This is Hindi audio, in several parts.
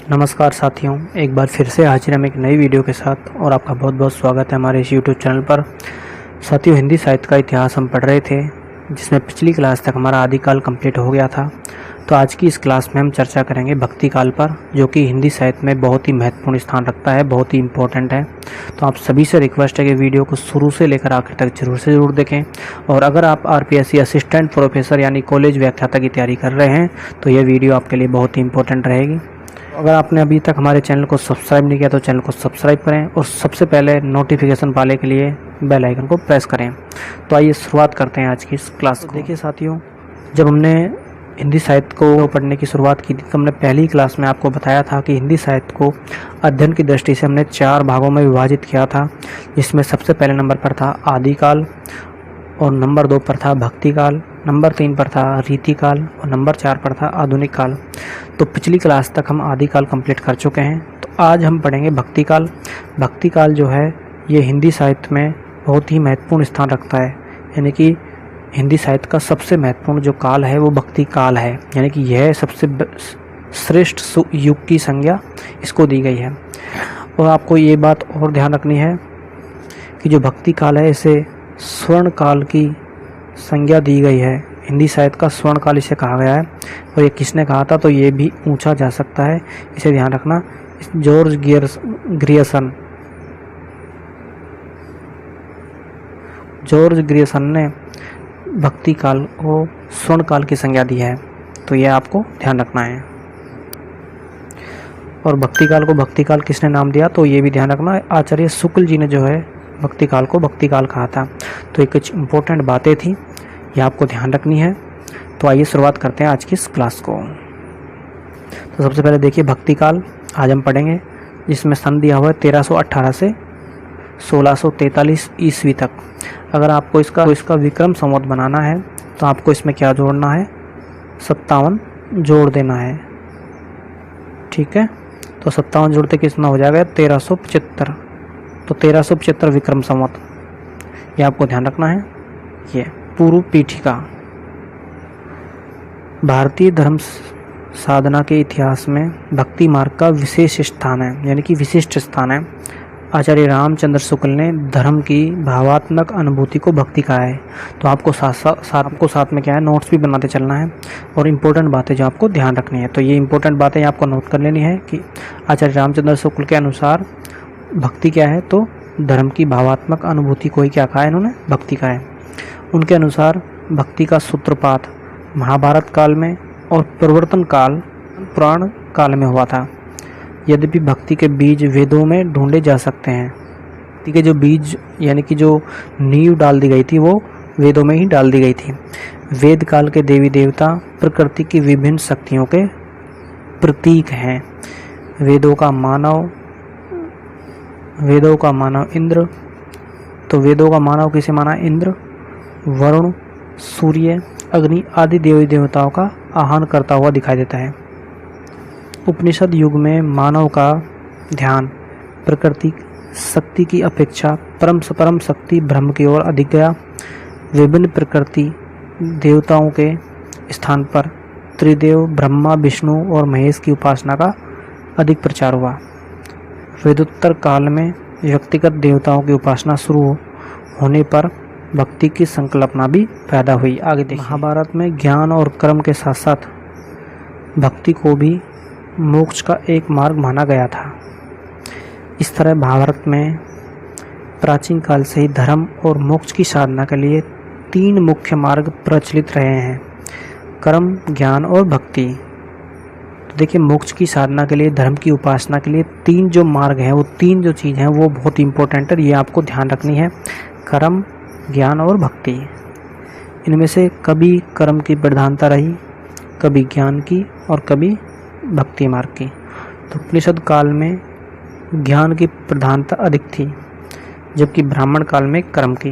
नमस्कार साथियों, एक बार फिर से हाजिर हम एक नई वीडियो के साथ और आपका बहुत बहुत स्वागत है हमारे इस यूट्यूब चैनल पर। साथियों, हिंदी साहित्य का इतिहास हम पढ़ रहे थे, जिसमें पिछली क्लास तक हमारा आदिकाल कंप्लीट हो गया था। तो आज की इस क्लास में हम चर्चा करेंगे भक्ति काल पर, जो कि हिंदी साहित्य में बहुत ही महत्वपूर्ण स्थान रखता है, बहुत ही इम्पोर्टेंट है। तो आप सभी से रिक्वेस्ट है कि वीडियो को शुरू से लेकर आखिर तक जरूर से ज़रूर देखें। और अगर आप आरपीएससी असिस्टेंट प्रोफेसर यानी कॉलेज व्याख्याता की तैयारी कर रहे हैं तो यह वीडियो आपके लिए बहुत ही इंपॉर्टेंट रहेगी। अगर आपने अभी तक हमारे चैनल को सब्सक्राइब नहीं किया तो चैनल को सब्सक्राइब करें और सबसे पहले नोटिफिकेशन पाने के लिए बेल आइकन को प्रेस करें। तो आइए शुरुआत करते हैं आज की इस क्लास को। देखिए साथियों, जब हमने हिंदी साहित्य को पढ़ने की शुरुआत की थी तो हमने पहली क्लास में आपको बताया था कि हिंदी साहित्य को अध्ययन की दृष्टि से हमने 4 भागों में विभाजित किया था, जिसमें सबसे पहले नंबर पर था आदिकाल, और नंबर 2 पर था भक्ति काल, नंबर 3 पर था रीतिकाल और नंबर 4 पर था आधुनिक काल। तो पिछली क्लास तक हम आदिकाल कंप्लीट कर चुके हैं। तो आज हम पढ़ेंगे भक्ति काल। भक्ति काल जो है ये हिंदी साहित्य में बहुत ही महत्वपूर्ण स्थान रखता है, यानी कि हिंदी साहित्य का सबसे महत्वपूर्ण जो काल है वो भक्ति काल है, यानी कि यह सबसे श्रेष्ठ युग की संज्ञा इसको दी गई है। और आपको ये बात और ध्यान रखनी है कि जो भक्ति काल है इसे स्वर्ण काल की संज्ञा दी गई है। हिंदी साहित्य का स्वर्ण काल इसे कहा गया है। और ये किसने कहा था तो ये भी पूछा जा सकता है, इसे ध्यान रखना। जॉर्ज ग्रियर्सन ने भक्ति काल को स्वर्ण काल की संज्ञा दी है, तो यह आपको ध्यान रखना है। और भक्ति काल को भक्ति काल किसने नाम दिया तो ये भी ध्यान रखना, आचार्य शुक्ल जी ने जो है भक्ति काल को भक्ति काल कहा था। तो ये कुछ इंपॉर्टेंट बातें थी, ये आपको ध्यान रखनी है। तो आइए शुरुआत करते हैं आज की इस क्लास को। तो सबसे पहले देखिए भक्ति काल आज हम पढ़ेंगे, जिसमें सन दिया हुआ है 1318 से 1643 ईस्वी तक। अगर आपको इसका विक्रम संवत बनाना है तो आपको इसमें क्या जोड़ना है, 57 जोड़ देना है। ठीक है, तो 57 जोड़ते कितना हो जाएगा 1375। तो 1375 विक्रम संवत, ये आपको ध्यान रखना है। ये पूर्व पीठिका भारतीय धर्म साधना के इतिहास में भक्ति मार्ग का विशेष स्थान है, यानी कि विशिष्ट स्थान है। आचार्य रामचंद्र शुक्ल ने धर्म की भावात्मक अनुभूति को भक्ति कहा है। तो आपको साथ में क्या है, नोट्स भी बनाते चलना है और इम्पोर्टेंट बातें जो आपको ध्यान रखनी है। तो ये इम्पोर्टेंट बातें आपको नोट कर लेनी है कि आचार्य रामचंद्र शुक्ल के अनुसार भक्ति क्या है तो धर्म की भावात्मक अनुभूति को ही क्या कहा है इन्होंने, भक्ति कहा है। उनके अनुसार भक्ति का सूत्रपात महाभारत काल में और प्रवर्तन काल पुराण काल में हुआ था। यद्यपि भक्ति के बीज वेदों में ढूंढे जा सकते हैं। भक्ति के जो बीज यानी कि जो नींव डाल दी गई थी वो वेदों में ही डाल दी गई थी। वेद काल के देवी देवता प्रकृति की विभिन्न शक्तियों के प्रतीक हैं। वेदों का मानव इंद्र, तो वेदों का मानव किसे माना, इंद्र, वरुण, सूर्य, अग्नि आदि देवी देवताओं का आह्वान करता हुआ दिखाई देता है। उपनिषद युग में मानव का ध्यान प्रकृति शक्ति की अपेक्षा परम शक्ति ब्रह्म की ओर अधिक गया। विभिन्न प्रकृति देवताओं के स्थान पर त्रिदेव ब्रह्मा, विष्णु और महेश की उपासना का अधिक प्रचार हुआ। वेदोत्तर काल में व्यक्तिगत देवताओं की उपासना शुरू होने पर भक्ति की संकल्पना भी पैदा हुई। आगे देखिए, महाभारत में ज्ञान और कर्म के साथ साथ भक्ति को भी मोक्ष का एक मार्ग माना गया था। इस तरह भारत में प्राचीन काल से ही धर्म और मोक्ष की साधना के लिए 3 मुख्य मार्ग प्रचलित रहे हैं, कर्म, ज्ञान और भक्ति। तो देखिए, मोक्ष की साधना के लिए, धर्म की उपासना के लिए 3 जो मार्ग हैं, वो 3 जो चीज़ हैं वो बहुत इंपॉर्टेंट है, ये आपको ध्यान रखनी है। कर्म, ज्ञान और भक्ति। इनमें से कभी कर्म की प्रधानता रही, कभी ज्ञान की और कभी भक्ति मार्ग की। तो उपनिषद काल में ज्ञान की प्रधानता अधिक थी, जबकि ब्राह्मण काल में कर्म की।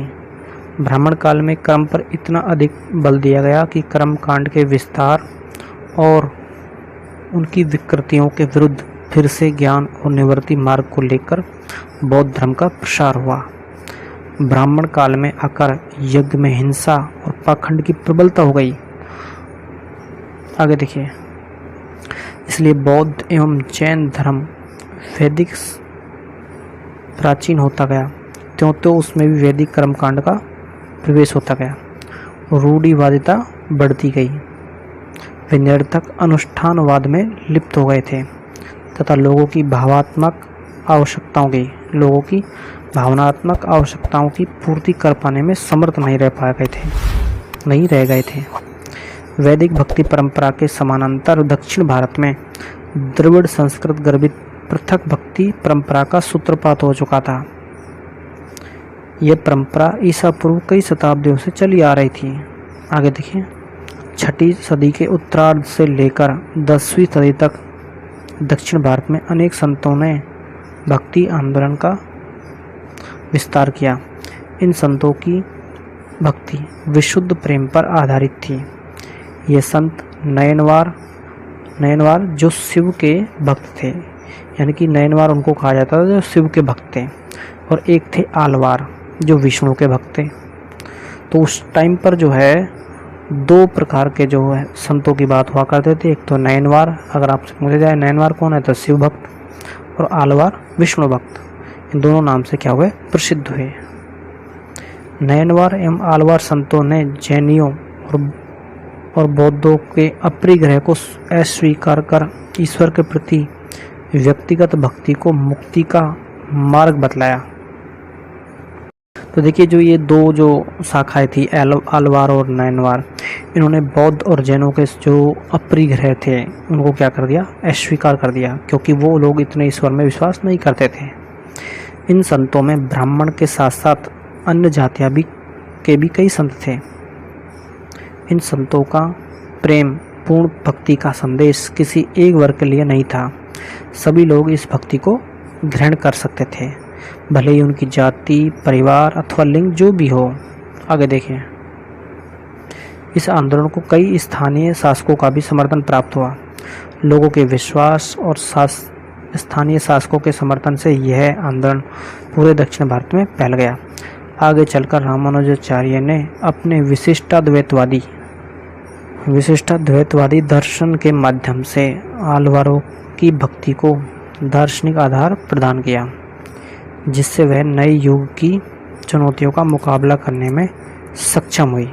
ब्राह्मण काल में कर्म पर इतना अधिक बल दिया गया कि कर्म कांड के विस्तार और उनकी विकृतियों के विरुद्ध फिर से ज्ञान और निवृत्ति मार्ग को लेकर बौद्ध धर्म का प्रसार हुआ। ब्राह्मण काल में आकर यज्ञ में हिंसा और पाखंड की प्रबलता हो गई। आगे देखिए, इसलिए बौद्ध एवं जैन धर्म वैदिक प्राचीन होता गया, त्यों तो उसमें भी वैदिक कर्मकांड का प्रवेश होता गया। रूढ़िवादिता बढ़ती गई, वे निरर्थक अनुष्ठानवाद में लिप्त हो गए थे तथा लोगों की भावनात्मक आवश्यकताओं की पूर्ति कर पाने में समर्थ नहीं रह गए थे। वैदिक भक्ति परंपरा के समानांतर दक्षिण भारत में द्रविड़ संस्कृत गर्भित पृथक भक्ति परंपरा का सूत्रपात हो चुका था। यह परंपरा ईसा पूर्व कई शताब्दियों से चली आ रही थी। आगे देखिए, 6वीं सदी के उत्तरार्ध से लेकर 10वीं सदी तक दक्षिण भारत में अनेक संतों ने भक्ति आंदोलन का विस्तार किया। इन संतों की भक्ति विशुद्ध प्रेम पर आधारित थी। ये संत नयनवार जो शिव के भक्त थे, यानी कि नयनवार उनको कहा जाता था जो शिव के भक्त थे, और एक थे आलवार जो विष्णु के भक्त थे। तो उस टाइम पर जो है 2 प्रकार के जो है संतों की बात हुआ करते थे। एक तो नयनवार, अगर आपसे पूछा जाए नयनवार कौन है तो शिव भक्त, और आलवार विष्णु भक्त। इन दोनों नाम से क्या हुए, प्रसिद्ध हुए। नयनवार एवं आलवार संतों ने जैनियों और बौद्धों के अपरिग्रह को अस्वीकार कर ईश्वर के प्रति व्यक्तिगत भक्ति को मुक्ति का मार्ग बतलाया। तो देखिए, जो ये 2 जो शाखाएं थी, आलवार और नयनवार, इन्होंने बौद्ध और जैनों के जो अपरिग्रह थे उनको क्या कर दिया, अस्वीकार कर दिया, क्योंकि वो लोग इतने ईश्वर में विश्वास नहीं करते थे। इन संतों में ब्राह्मण के साथ साथ अन्य जातियां के भी कई संत थे। इन संतों का प्रेम पूर्ण भक्ति का संदेश किसी एक वर्ग के लिए नहीं था। सभी लोग इस भक्ति को ग्रहण कर सकते थे, भले ही उनकी जाति, परिवार अथवा लिंग जो भी हो। आगे देखिए, इस आंदोलन को कई स्थानीय शासकों का भी समर्थन प्राप्त हुआ। लोगों के विश्वास और स्थानीय शासकों के समर्थन से यह आंदोलन पूरे दक्षिण भारत में फैल गया। आगे चलकर रामानुजाचार्य ने अपने विशिष्टाद्वैतवादी दर्शन के माध्यम से आलवारों की भक्ति को दार्शनिक आधार प्रदान किया, जिससे वह नए युग की चुनौतियों का मुकाबला करने में सक्षम हुई।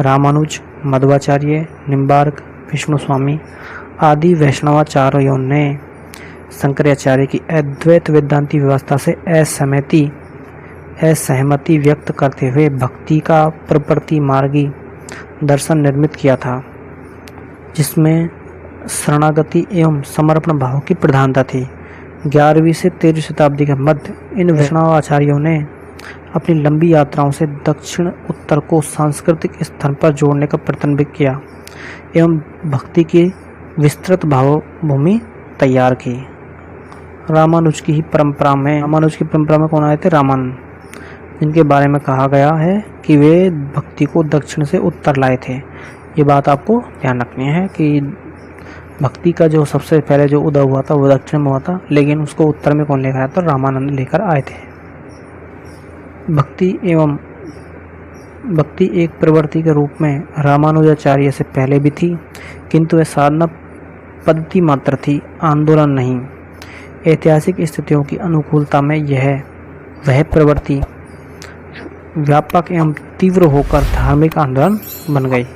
रामानुज, मध्वाचार्य, निम्बार्क, विष्णु स्वामी आदि वैष्णवाचार्यों ने शंकराचार्य की अद्वैत वेदांती व्यवस्था से असहमति व्यक्त करते हुए भक्ति का प्रकृति मार्गी दर्शन निर्मित किया था, जिसमें शरणागति एवं समर्पण भाव की प्रधानता थी। 11वीं से 13वीं शताब्दी के मध्य इन वैष्णवाचार्यों ने अपनी लंबी यात्राओं से दक्षिण उत्तर को सांस्कृतिक स्तर पर जोड़ने का प्रयत्न भी किया एवं भक्ति की विस्तृत भावभूमि तैयार की। रामानुज की परंपरा में कौन आए थे, रामानंद, जिनके बारे में कहा गया है कि वे भक्ति को दक्षिण से उत्तर लाए थे। ये बात आपको ध्यान रखनी है कि भक्ति का जो सबसे पहले जो उदय हुआ था वो दक्षिण में हुआ था, लेकिन उसको उत्तर में कौन लेकर आया था, रामानंद लेकर आए थे। भक्ति एक प्रवृत्ति के रूप में रामानुजाचार्य से पहले भी थी, किंतु वह साधना पद्धति मात्र थी, आंदोलन नहीं। ऐतिहासिक स्थितियों की अनुकूलता में वह प्रवृत्ति व्यापक एवं तीव्र होकर धार्मिक आंदोलन बन गई।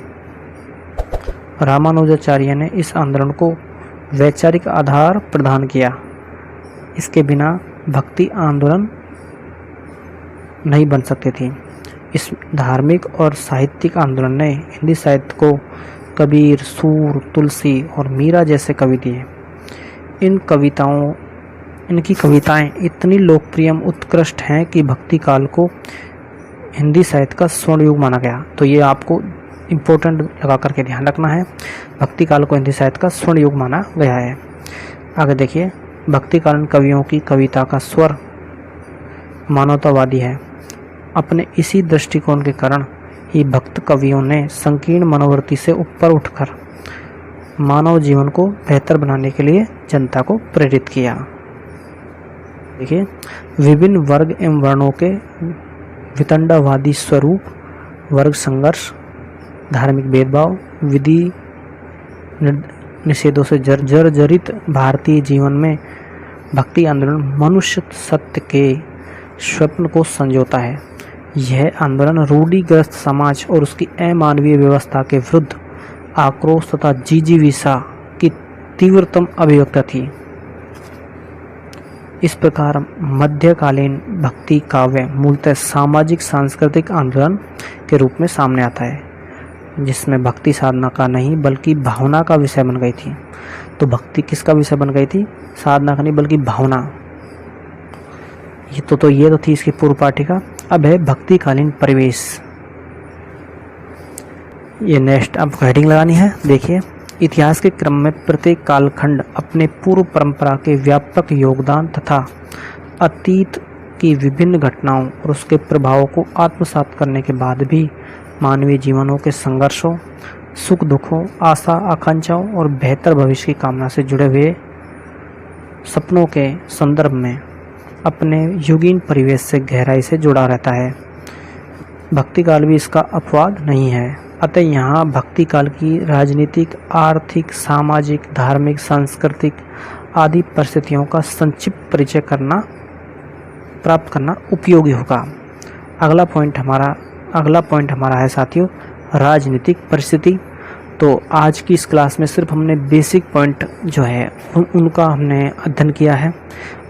रामानुजाचार्य ने इस आंदोलन को वैचारिक आधार प्रदान किया। इसके बिना भक्ति आंदोलन नहीं बन सकती थी। इस धार्मिक और साहित्यिक आंदोलन ने हिंदी साहित्य को कबीर, सूर, तुलसी और मीरा जैसे कवि दिए। इनकी कविताएं इतनी लोकप्रिय उत्कृष्ट हैं कि भक्ति काल को हिंदी साहित्य का स्वर्ण युग माना गया। तो ये आपको इम्पोर्टेंट लगा करके ध्यान रखना है, भक्ति काल को हिंदी साहित्य का स्वर्ण युग माना गया है। आगे देखिए, भक्तिकालीन कवियों की कविता का स्वर मानवतावादी है। अपने इसी दृष्टिकोण के कारण ही भक्त कवियों ने संकीर्ण मनोवृत्ति से ऊपर उठकर मानव जीवन को बेहतर बनाने के लिए जनता को प्रेरित किया। देखिए, विभिन्न वर्ग एवं वर्णों के वितंडावादी स्वरूप, वर्ग संघर्ष, धार्मिक भेदभाव, निषेधों से जर्जरित भारतीय जीवन में भक्ति आंदोलन मनुष्य सत्य के स्वप्न को संजोता है। यह आंदोलन रूढ़िग्रस्त समाज और उसकी अमानवीय व्यवस्था के विरुद्ध आक्रोश तथा जिजीविषा की तीव्रतम अभिव्यक्ति थी। इस प्रकार मध्यकालीन भक्ति काव्य मूलतः सामाजिक सांस्कृतिक आंदोलन के रूप में सामने आता है, जिसमें भक्ति साधना का नहीं बल्कि भावना का विषय बन गई थी। तो भक्ति किसका विषय बन गई थी? साधना का नहीं बल्कि भावना। ये तो थी इसकी पूर्व पाठिका। अब है भक्तिकालीन परिवेश। ये नेक्स्ट अब हेडिंग लगानी है। देखिए, इतिहास के क्रम में प्रत्येक कालखंड अपने पूर्व परंपरा के व्यापक योगदान तथा अतीत की विभिन्न घटनाओं और उसके प्रभावों को आत्मसात करने के बाद भी मानवीय जीवनों के संघर्षों, सुख दुखों, आशा आकांक्षाओं और बेहतर भविष्य की कामना से जुड़े हुए सपनों के संदर्भ में अपने युगीन परिवेश से गहराई से जुड़ा रहता है। भक्ति काल भी इसका अपवाद नहीं है। अतः यहाँ भक्ति काल की राजनीतिक, आर्थिक, सामाजिक, धार्मिक, सांस्कृतिक आदि परिस्थितियों का संक्षिप्त परिचय प्राप्त करना उपयोगी होगा। अगला पॉइंट हमारा है साथियों, राजनीतिक परिस्थिति। तो आज की इस क्लास में सिर्फ हमने बेसिक पॉइंट जो है उनका हमने अध्ययन किया है,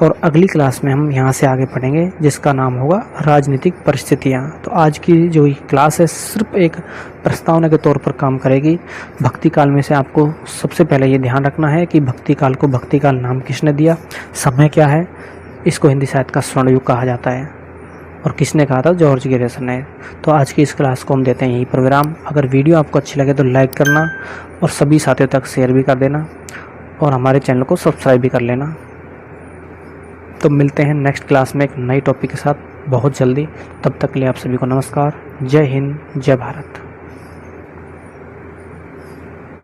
और अगली क्लास में हम यहाँ से आगे पढ़ेंगे जिसका नाम होगा राजनीतिक परिस्थितियाँ। तो आज की जो क्लास है सिर्फ एक प्रस्तावना के तौर पर काम करेगी। भक्ति काल में से आपको सबसे पहले ये ध्यान रखना है कि भक्ति काल को भक्ति काल नाम किसने दिया, समय क्या है, इसको हिंदी साहित्य का स्वर्ण युग कहा जाता है, और किसने कहा था? जॉर्ज गैरिसन ने। तो आज की इस क्लास को हम देते हैं यही पर विराम। अगर वीडियो आपको अच्छी लगे तो लाइक करना और सभी साथियों तक शेयर भी कर देना, और हमारे चैनल को सब्सक्राइब भी कर लेना। तो मिलते हैं नेक्स्ट क्लास में एक नई टॉपिक के साथ बहुत जल्दी। तब तक के लिए आप सभी को नमस्कार। जय हिंद, जय भारत।